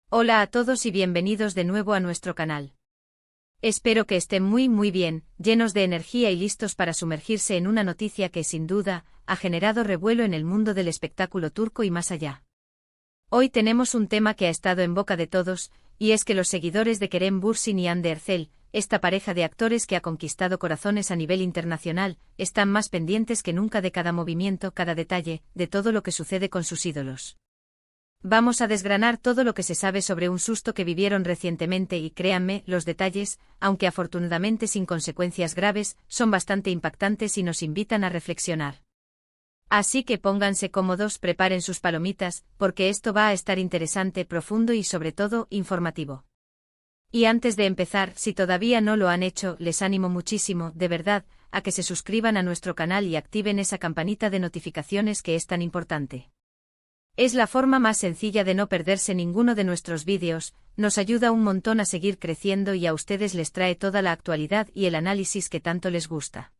Hola a todos y bienvenidos de nuevo a nuestro canal. Espero que estén muy bien, llenos de energía y listos para sumergirse en una noticia que sin duda ha generado revuelo en el mundo del espectáculo turco y más allá. Hoy tenemos un tema que ha estado en boca de todos, y es que los seguidores de Kerem Bürsin y Hande Erçel, esta pareja de actores que ha conquistado corazones a nivel internacional, están más pendientes que nunca de cada movimiento, cada detalle, de todo lo que sucede con sus ídolos. Vamos a desgranar todo lo que se sabe sobre un susto que vivieron recientemente y créanme, los detalles, aunque afortunadamente sin consecuencias graves, son bastante impactantes y nos invitan a reflexionar. Así que pónganse cómodos, preparen sus palomitas, porque esto va a estar interesante, profundo y sobre todo, informativo. Y antes de empezar, si todavía no lo han hecho, les animo muchísimo, de verdad, a que se suscriban a nuestro canal y activen esa campanita de notificaciones que es tan importante. Es la forma más sencilla de no perderse ninguno de nuestros vídeos, nos ayuda un montón a seguir creciendo y a ustedes les trae toda la actualidad y el análisis que tanto les gusta.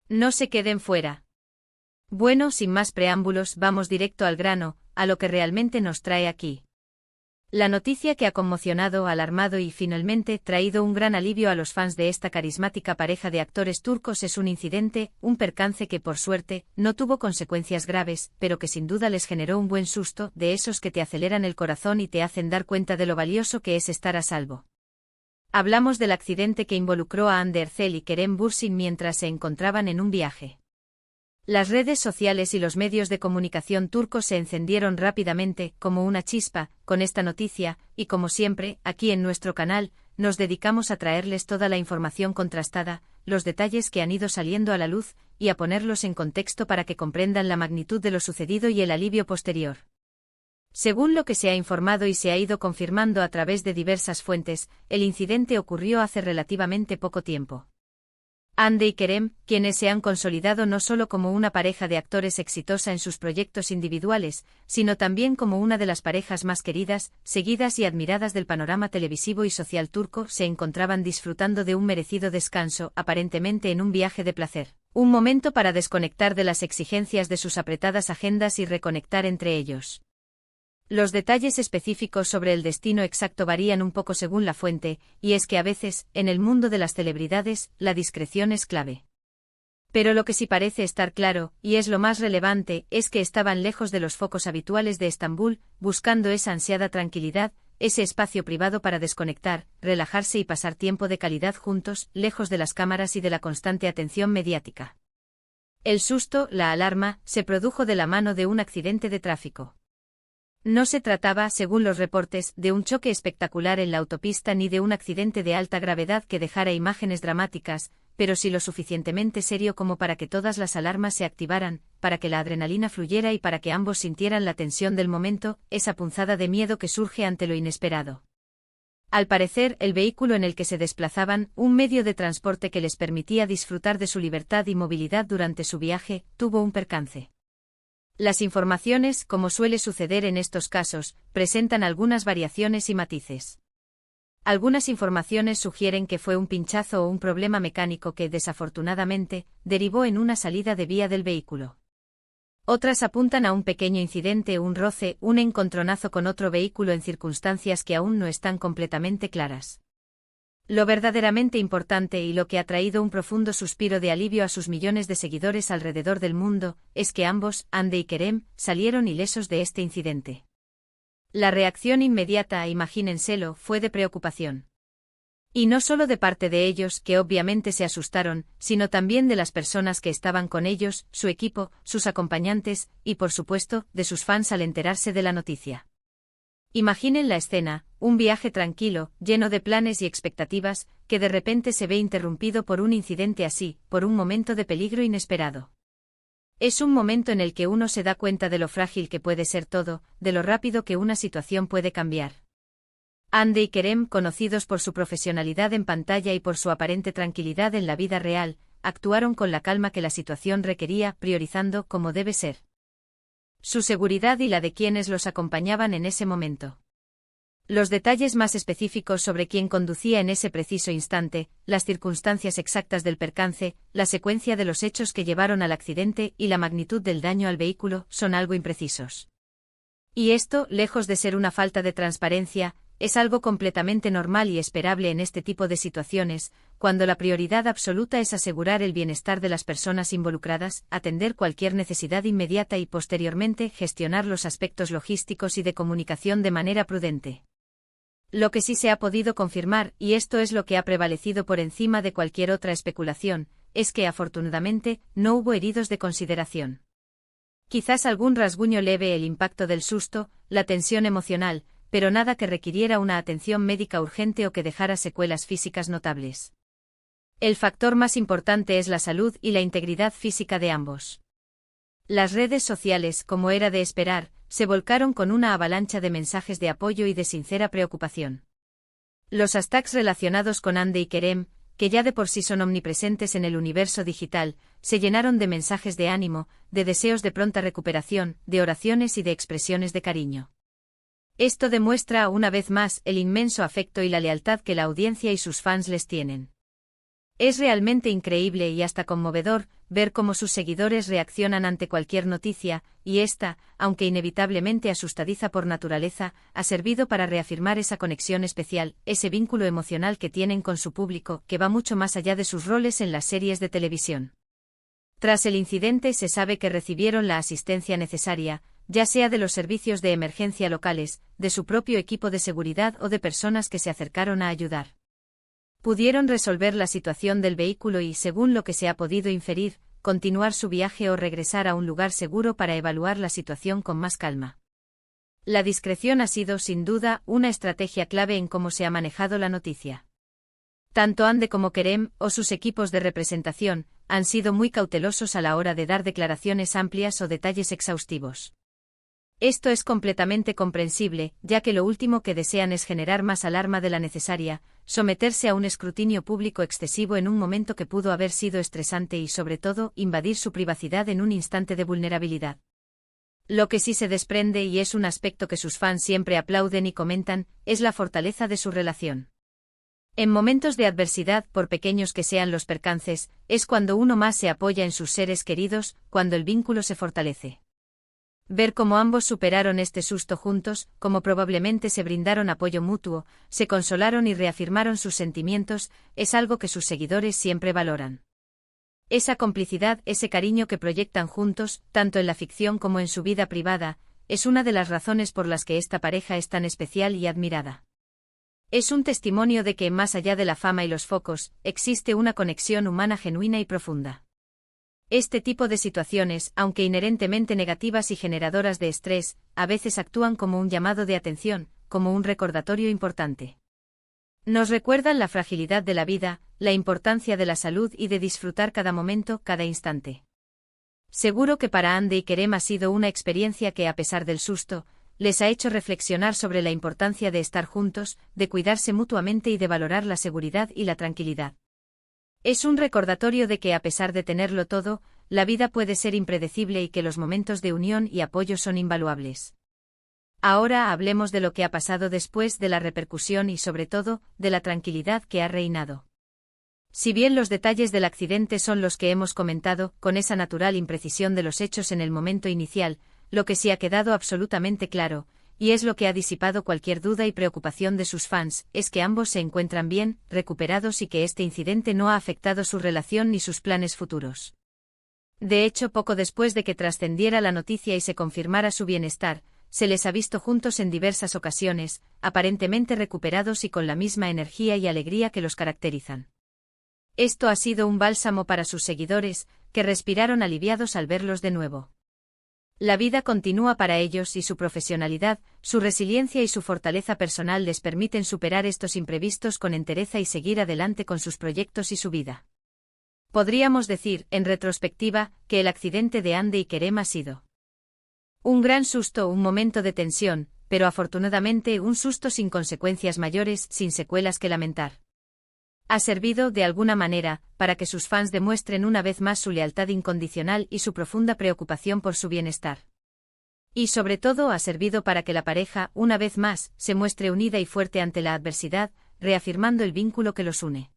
No se queden fuera. Bueno, sin más preámbulos, vamos directo al grano, a lo que realmente nos trae aquí. La noticia que ha conmocionado, alarmado y finalmente traído un gran alivio a los fans de esta carismática pareja de actores turcos es un incidente, un percance que por suerte no tuvo consecuencias graves, pero que sin duda les generó un buen susto, de esos que te aceleran el corazón y te hacen dar cuenta de lo valioso que es estar a salvo. Hablamos del accidente que involucró a Hande Erçel y Kerem Bürsin mientras se encontraban en un viaje. Las redes sociales y los medios de comunicación turcos se encendieron rápidamente, como una chispa, con esta noticia, y como siempre, aquí en nuestro canal, nos dedicamos a traerles toda la información contrastada, los detalles que han ido saliendo a la luz, y a ponerlos en contexto para que comprendan la magnitud de lo sucedido y el alivio posterior. Según lo que se ha informado y se ha ido confirmando a través de diversas fuentes, el incidente ocurrió hace relativamente poco tiempo. Hande y Kerem, quienes se han consolidado no solo como una pareja de actores exitosa en sus proyectos individuales, sino también como una de las parejas más queridas, seguidas y admiradas del panorama televisivo y social turco, se encontraban disfrutando de un merecido descanso, aparentemente en un viaje de placer. Un momento para desconectar de las exigencias de sus apretadas agendas y reconectar entre ellos. Los detalles específicos sobre el destino exacto varían un poco según la fuente, y es que a veces, en el mundo de las celebridades, la discreción es clave. Pero lo que sí parece estar claro, y es lo más relevante, es que estaban lejos de los focos habituales de Estambul, buscando esa ansiada tranquilidad, ese espacio privado para desconectar, relajarse y pasar tiempo de calidad juntos, lejos de las cámaras y de la constante atención mediática. El susto, la alarma, se produjo de la mano de un accidente de tráfico. No se trataba, según los reportes, de un choque espectacular en la autopista ni de un accidente de alta gravedad que dejara imágenes dramáticas, pero sí lo suficientemente serio como para que todas las alarmas se activaran, para que la adrenalina fluyera y para que ambos sintieran la tensión del momento, esa punzada de miedo que surge ante lo inesperado. Al parecer, el vehículo en el que se desplazaban, un medio de transporte que les permitía disfrutar de su libertad y movilidad durante su viaje, tuvo un percance. Las informaciones, como suele suceder en estos casos, presentan algunas variaciones y matices. Algunas informaciones sugieren que fue un pinchazo o un problema mecánico que, desafortunadamente, derivó en una salida de vía del vehículo. Otras apuntan a un pequeño incidente, un roce, un encontronazo con otro vehículo en circunstancias que aún no están completamente claras. Lo verdaderamente importante y lo que ha traído un profundo suspiro de alivio a sus millones de seguidores alrededor del mundo, es que ambos, Hande y Kerem, salieron ilesos de este incidente. La reacción inmediata, imagínenselo, fue de preocupación. Y no solo de parte de ellos, que obviamente se asustaron, sino también de las personas que estaban con ellos, su equipo, sus acompañantes, y por supuesto, de sus fans al enterarse de la noticia. Imaginen la escena, un viaje tranquilo, lleno de planes y expectativas, que de repente se ve interrumpido por un incidente así, por un momento de peligro inesperado. Es un momento en el que uno se da cuenta de lo frágil que puede ser todo, de lo rápido que una situación puede cambiar. Hande y Kerem, conocidos por su profesionalidad en pantalla y por su aparente tranquilidad en la vida real, actuaron con la calma que la situación requería, priorizando, como debe ser, su seguridad y la de quienes los acompañaban en ese momento. Los detalles más específicos sobre quién conducía en ese preciso instante, las circunstancias exactas del percance, la secuencia de los hechos que llevaron al accidente y la magnitud del daño al vehículo son algo imprecisos. Y esto, lejos de ser una falta de transparencia, es algo completamente normal y esperable en este tipo de situaciones, cuando la prioridad absoluta es asegurar el bienestar de las personas involucradas, atender cualquier necesidad inmediata y posteriormente gestionar los aspectos logísticos y de comunicación de manera prudente. Lo que sí se ha podido confirmar, y esto es lo que ha prevalecido por encima de cualquier otra especulación, es que afortunadamente no hubo heridos de consideración. Quizás algún rasguño leve, el impacto del susto, la tensión emocional, pero nada que requiriera una atención médica urgente o que dejara secuelas físicas notables. El factor más importante es la salud y la integridad física de ambos. Las redes sociales, como era de esperar, se volcaron con una avalancha de mensajes de apoyo y de sincera preocupación. Los hashtags relacionados con Ande y Kerem, que ya de por sí son omnipresentes en el universo digital, se llenaron de mensajes de ánimo, de deseos de pronta recuperación, de oraciones y de expresiones de cariño. Esto demuestra una vez más el inmenso afecto y la lealtad que la audiencia y sus fans les tienen. Es realmente increíble y hasta conmovedor ver cómo sus seguidores reaccionan ante cualquier noticia, y esta, aunque inevitablemente asustadiza por naturaleza, ha servido para reafirmar esa conexión especial, ese vínculo emocional que tienen con su público, que va mucho más allá de sus roles en las series de televisión. Tras el incidente se sabe que recibieron la asistencia necesaria, ya sea de los servicios de emergencia locales, de su propio equipo de seguridad o de personas que se acercaron a ayudar. Pudieron resolver la situación del vehículo y, según lo que se ha podido inferir, continuar su viaje o regresar a un lugar seguro para evaluar la situación con más calma. La discreción ha sido, sin duda, una estrategia clave en cómo se ha manejado la noticia. Tanto Ande como Kerem, o sus equipos de representación, han sido muy cautelosos a la hora de dar declaraciones amplias o detalles exhaustivos. Esto es completamente comprensible, ya que lo último que desean es generar más alarma de la necesaria, someterse a un escrutinio público excesivo en un momento que pudo haber sido estresante y, sobre todo, invadir su privacidad en un instante de vulnerabilidad. Lo que sí se desprende, y es un aspecto que sus fans siempre aplauden y comentan, es la fortaleza de su relación. En momentos de adversidad, por pequeños que sean los percances, es cuando uno más se apoya en sus seres queridos, cuando el vínculo se fortalece. Ver cómo ambos superaron este susto juntos, cómo probablemente se brindaron apoyo mutuo, se consolaron y reafirmaron sus sentimientos, es algo que sus seguidores siempre valoran. Esa complicidad, ese cariño que proyectan juntos, tanto en la ficción como en su vida privada, es una de las razones por las que esta pareja es tan especial y admirada. Es un testimonio de que, más allá de la fama y los focos, existe una conexión humana genuina y profunda. Este tipo de situaciones, aunque inherentemente negativas y generadoras de estrés, a veces actúan como un llamado de atención, como un recordatorio importante. Nos recuerdan la fragilidad de la vida, la importancia de la salud y de disfrutar cada momento, cada instante. Seguro que para Ande y Kerem ha sido una experiencia que, a pesar del susto, les ha hecho reflexionar sobre la importancia de estar juntos, de cuidarse mutuamente y de valorar la seguridad y la tranquilidad. Es un recordatorio de que, a pesar de tenerlo todo, la vida puede ser impredecible y que los momentos de unión y apoyo son invaluables. Ahora hablemos de lo que ha pasado después, de la repercusión y, sobre todo, de la tranquilidad que ha reinado. Si bien los detalles del accidente son los que hemos comentado, con esa natural imprecisión de los hechos en el momento inicial, lo que sí ha quedado absolutamente claro, y es lo que ha disipado cualquier duda y preocupación de sus fans, es que ambos se encuentran bien, recuperados y que este incidente no ha afectado su relación ni sus planes futuros. De hecho, poco después de que trascendiera la noticia y se confirmara su bienestar, se les ha visto juntos en diversas ocasiones, aparentemente recuperados y con la misma energía y alegría que los caracterizan. Esto ha sido un bálsamo para sus seguidores, que respiraron aliviados al verlos de nuevo. La vida continúa para ellos y su profesionalidad, su resiliencia y su fortaleza personal les permiten superar estos imprevistos con entereza y seguir adelante con sus proyectos y su vida. Podríamos decir, en retrospectiva, que el accidente de Ande y Kerem ha sido un gran susto, un momento de tensión, pero afortunadamente un susto sin consecuencias mayores, sin secuelas que lamentar. Ha servido, de alguna manera, para que sus fans demuestren una vez más su lealtad incondicional y su profunda preocupación por su bienestar. Y sobre todo ha servido para que la pareja, una vez más, se muestre unida y fuerte ante la adversidad, reafirmando el vínculo que los une.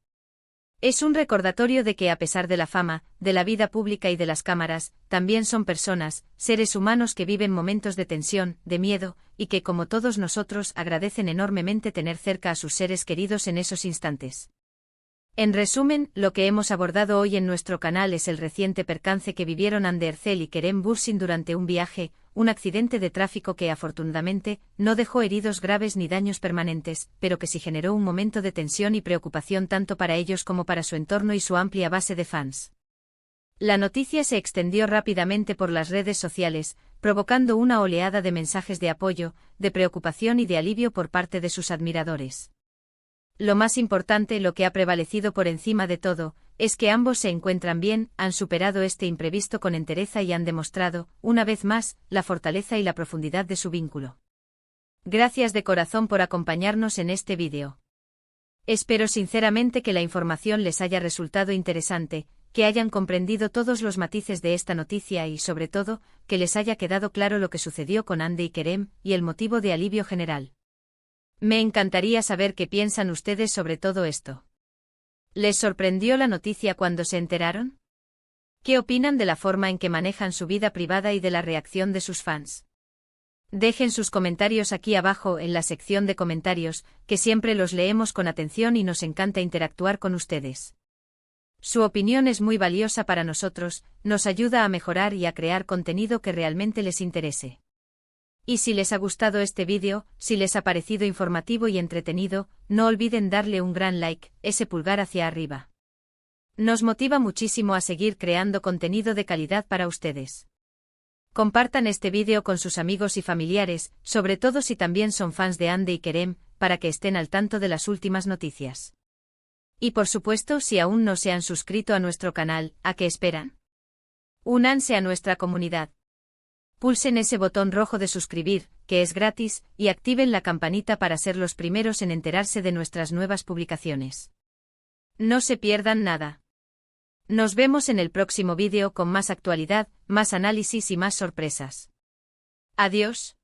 Es un recordatorio de que a pesar de la fama, de la vida pública y de las cámaras, también son personas, seres humanos que viven momentos de tensión, de miedo, y que como todos nosotros agradecen enormemente tener cerca a sus seres queridos en esos instantes. En resumen, lo que hemos abordado hoy en nuestro canal es el reciente percance que vivieron Hande Erçel y Kerem Bürsin durante un viaje, un accidente de tráfico que afortunadamente no dejó heridos graves ni daños permanentes, pero que sí generó un momento de tensión y preocupación tanto para ellos como para su entorno y su amplia base de fans. La noticia se extendió rápidamente por las redes sociales, provocando una oleada de mensajes de apoyo, de preocupación y de alivio por parte de sus admiradores. Lo más importante, lo que ha prevalecido por encima de todo, es que ambos se encuentran bien, han superado este imprevisto con entereza y han demostrado, una vez más, la fortaleza y la profundidad de su vínculo. Gracias de corazón por acompañarnos en este vídeo. Espero sinceramente que la información les haya resultado interesante, que hayan comprendido todos los matices de esta noticia y, sobre todo, que les haya quedado claro lo que sucedió con Hande y Kerem, y el motivo de alivio general. Me encantaría saber qué piensan ustedes sobre todo esto. ¿Les sorprendió la noticia cuando se enteraron? ¿Qué opinan de la forma en que manejan su vida privada y de la reacción de sus fans? Dejen sus comentarios aquí abajo en la sección de comentarios, que siempre los leemos con atención y nos encanta interactuar con ustedes. Su opinión es muy valiosa para nosotros, nos ayuda a mejorar y a crear contenido que realmente les interese. Y si les ha gustado este vídeo, si les ha parecido informativo y entretenido, no olviden darle un gran like, ese pulgar hacia arriba. Nos motiva muchísimo a seguir creando contenido de calidad para ustedes. Compartan este vídeo con sus amigos y familiares, sobre todo si también son fans de Hande y Kerem, para que estén al tanto de las últimas noticias. Y por supuesto, si aún no se han suscrito a nuestro canal, ¿a qué esperan? Únanse a nuestra comunidad. Pulsen ese botón rojo de suscribir, que es gratis, y activen la campanita para ser los primeros en enterarse de nuestras nuevas publicaciones. No se pierdan nada. Nos vemos en el próximo vídeo con más actualidad, más análisis y más sorpresas. Adiós.